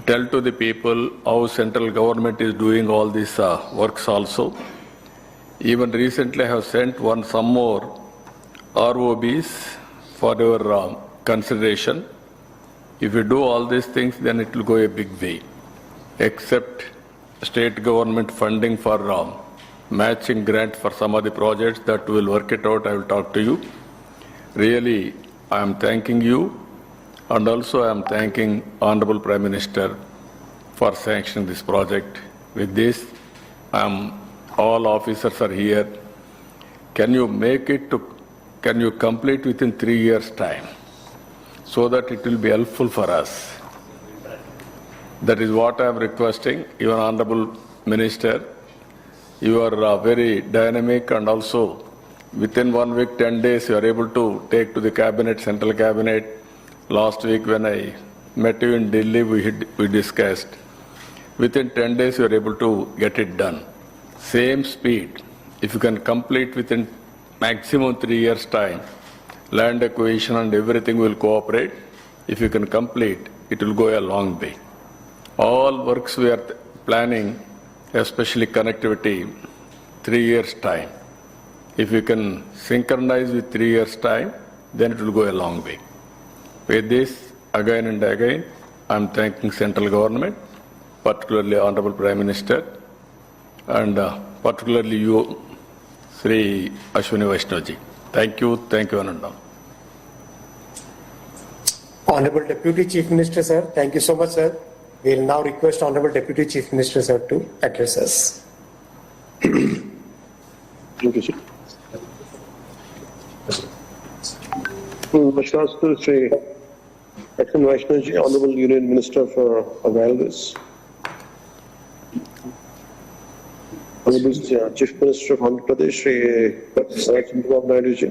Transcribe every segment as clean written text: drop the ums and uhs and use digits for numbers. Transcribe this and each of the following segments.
tell to the people how central government is doing all these works also. Even recently I have sent some more ROBs for your consideration. If you do all these things, then it will go a big way. Except state government funding for matching grant for some of the projects that will work it out, I will talk to you. Really, I am thanking you, and also I am thanking Honorable Prime Minister for sanctioning this project. With this, all officers are here. Can you make it can you complete within 3 years' time so that it will be helpful for us? That is what I am requesting. Even Honorable Minister, you are very dynamic, and also within 1 week, 10 days, you are able to take to the cabinet, central cabinet. Last week when I met you in Delhi, we discussed. Within 10 days, you are able to get it done. Same speed. If you can complete within maximum 3 years' time, land acquisition and everything will cooperate. If you can complete, it will go a long way. All works we are planning, especially connectivity, 3 years' time. If you can synchronize with 3 years' time, then it will go a long way. With this, again and again, I am thanking central government, particularly Honorable Prime Minister, and particularly you, Sri Ashwini Vaishnav. Thank you, Ananda. Honorable Deputy Chief Minister, sir, thank you so much, sir. We will now request Honorable Deputy Chief Minister, sir, to address us. Thank you, sir. Namaskar to Sri Ashwini Vaishnav, Honorable Union Minister for Availability. Honorable Chief Minister of Andhra Pradesh, Sri Chandrababu Naidu ji.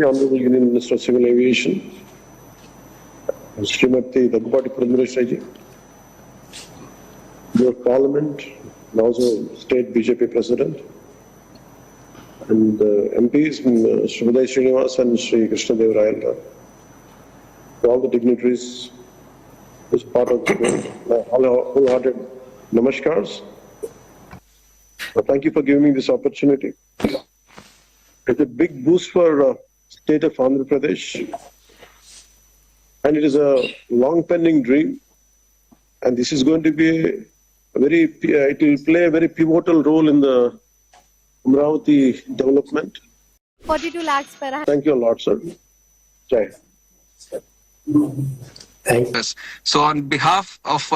Honorable Union Minister of Civil Aviation, Srimati Daggubati Purandareswari ji, your Parliament, and also State BJP President, and MPs, Sri Uday Srinivas and Sri Krishna Dev Rayal, all the dignitaries as part of the wholehearted namaskars. Thank you for giving me this opportunity. It's a big boost for state of Andhra Pradesh, and it is a long pending dream, and this is going to be it will play a very pivotal role in the Amaravati development. 42 lakhs per annum. Thank you a lot, sir. Jai. Thank you. So on behalf of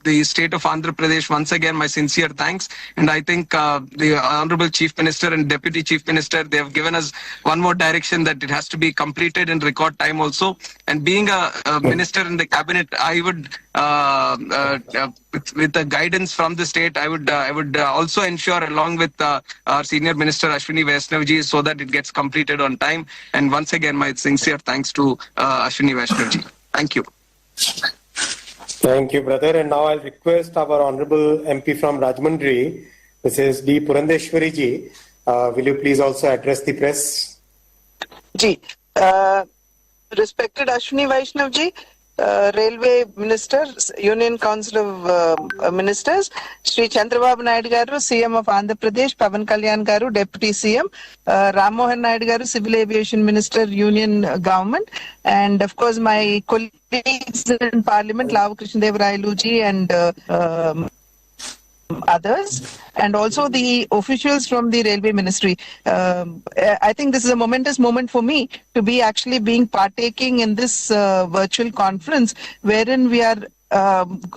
the state of Andhra Pradesh, once again, my sincere thanks. And I think the Honorable Chief Minister and Deputy Chief Minister, they have given us one more direction that it has to be completed in record time also. And being a minister in the cabinet, I would, with the guidance from the state, I would also ensure along with our senior minister Ashwini Vaishnav ji, so that it gets completed on time. And once again, my sincere thanks to Ashwini Vaishnav ji. Thank you. Thank you, brother. And now I'll request our Honorable MP from Rajahmundry, Mrs. D. Purandeshwari ji. Will you please also address the press? Ji, respected Ashwini Vaishnav ji, Railway Minister, Union Council of Ministers, Sri Chandrababu Naidu garu, CM of Andhra Pradesh, Pavan Kalyan garu, Deputy CM, Ram Mohan Naidu garu, Civil Aviation Minister, Union Government, and of course my colleagues in Parliament, Lavu Krishnadev Railu ji and others, and also the officials from the Railway Ministry. I think this is a momentous moment for me to be actually partaking in this virtual conference, wherein we are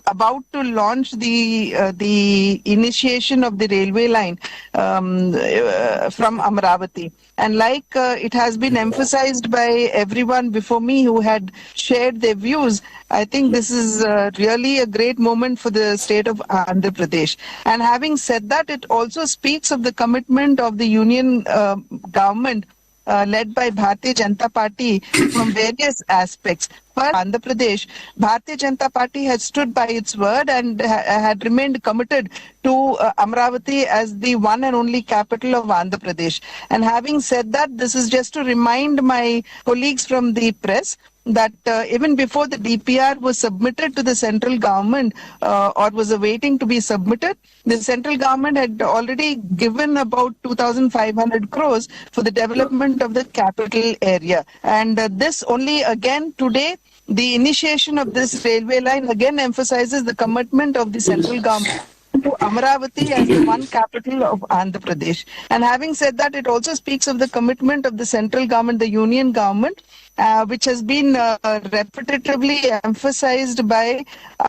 about to launch the initiation of the railway line from Amaravati. And like it has been emphasized by everyone before me who had shared their views, I think this is really a great moment for the state of Andhra Pradesh. And having said that, it also speaks of the commitment of the union government led by Bharatiya Janata Party from various aspects. For Andhra Pradesh, Bharatiya Janata Party had stood by its word and had remained committed to Amaravati as the one and only capital of Andhra Pradesh. And having said that, this is just to remind my colleagues from the press that even before the DPR was submitted to the central government or was awaiting to be submitted, the central government had already given about 2,500 crores for the development of the capital area. And this only again today, the initiation of this railway line again emphasizes the commitment of the central government to Amaravati as the one capital of Andhra Pradesh. And having said that, it also speaks of the commitment of the central government, the union government, which has been repetitively emphasized by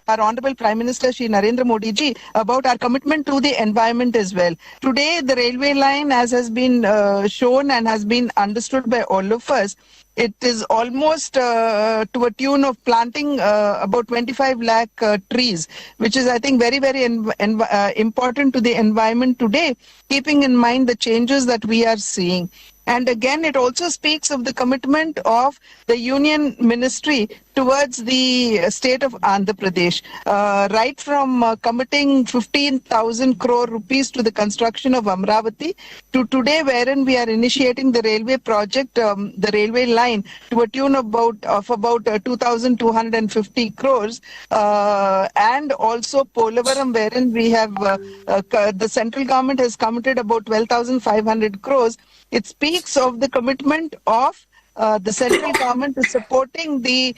our Honorable Prime Minister Shri Narendra Modi ji about our commitment to the environment as well. Today, the railway line, as has been shown and has been understood by all of us, it is almost to a tune of planting about 25 lakh trees, which is, I think, very, very important to the environment today, keeping in mind the changes that we are seeing. And again, it also speaks of the commitment of the union ministry towards the state of Andhra Pradesh, right from committing 15,000 crore rupees to the construction of Amaravati to today, wherein we are initiating the railway project, the railway line, to a tune of about 2,250 crores, and also Polavaram, wherein we have the central government has committed about 12,500 crores. It speaks of the commitment of the central government is supporting the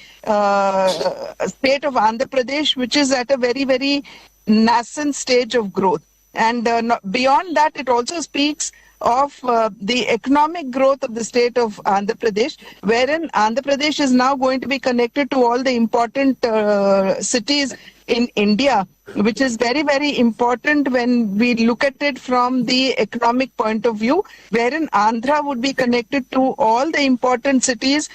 state of Andhra Pradesh, which is at a very, very nascent stage of growth. And beyond that, it also speaks of the economic growth of the state of Andhra Pradesh, wherein Andhra Pradesh is now going to be connected to all the important cities in India, which is very, very important when we look at it from the economic point of view, wherein Andhra would be connected to all the important cities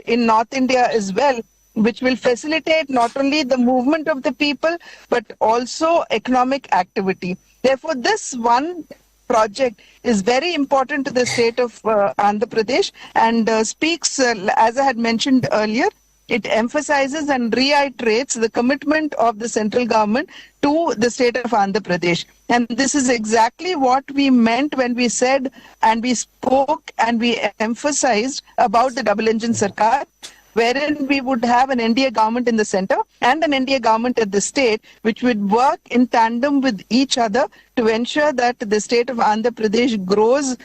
in North India as well, which will facilitate not only the movement of the people, but also economic activity. Therefore, this one project is very important to the state of Andhra Pradesh and speaks, as I had mentioned earlier, it emphasizes and reiterates the commitment of the central government to the state of Andhra Pradesh. And this is exactly what we meant when we said and we spoke and we emphasized about the double engine Sarkar, wherein we would have an NDA government in the center and an NDA government at the state, which would work in tandem with each other to ensure that the state of Andhra Pradesh grows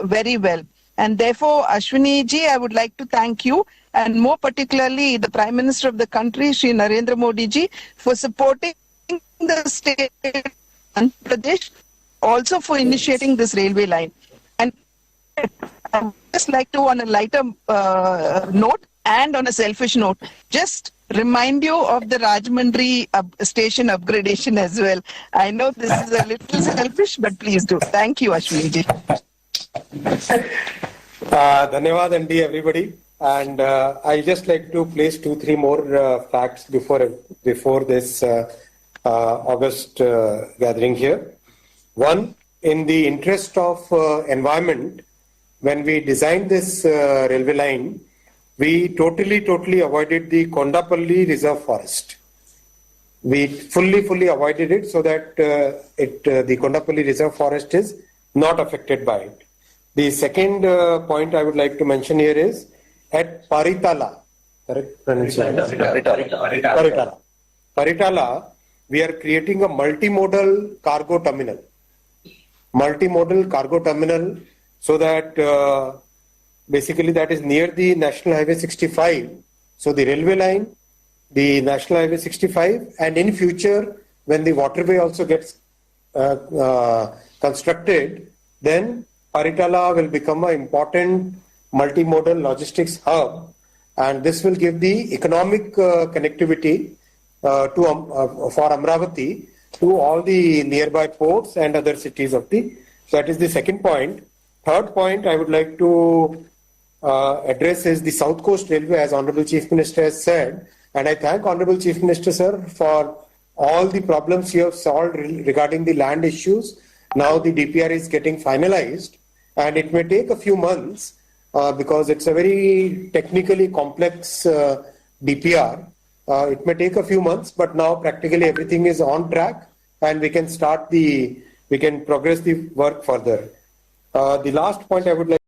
very well. And therefore, Ashwini ji, I would like to thank you, and more particularly the Prime Minister of the country, Shri Narendra Modi ji, for supporting the state of Andhra Pradesh, also for initiating this railway line. And I would just like to, on a lighter note and on a selfish note, just remind you of the Rajahmundry station upgradation as well. I know this is a little selfish, but please do. Thank you, Ashwini ji. Dhanyavad Andi, everybody. And I just like to place 2-3 more facts before this August gathering here. One, in the interest of environment, when we designed this railway line, we totally avoided the Kondapalli Reserve Forest. We fully avoided it so that the Kondapalli Reserve Forest is not affected by it. The second point I would like to mention here is at Paritala, correct pronunciation? Paritala, we are creating a multimodal cargo terminal. So that basically that is near the National Highway 65. So the railway line, the National Highway 65, and in future when the waterway also gets constructed, then Paritala will become an important multimodal logistics hub, and this will give the economic connectivity for Amaravati to all the nearby ports and other cities of the. So that is the second point. Third point I would like to address is the South Coast Railway, as Honorable Chief Minister has said, and I thank Honorable Chief Minister, sir, for all the problems you have solved regarding the land issues. Now the DPR is getting finalized, and it may take a few months, because it's a very technically complex DPR. It may take a few months, but now practically everything is on track and we can progress the work further. The last point I would like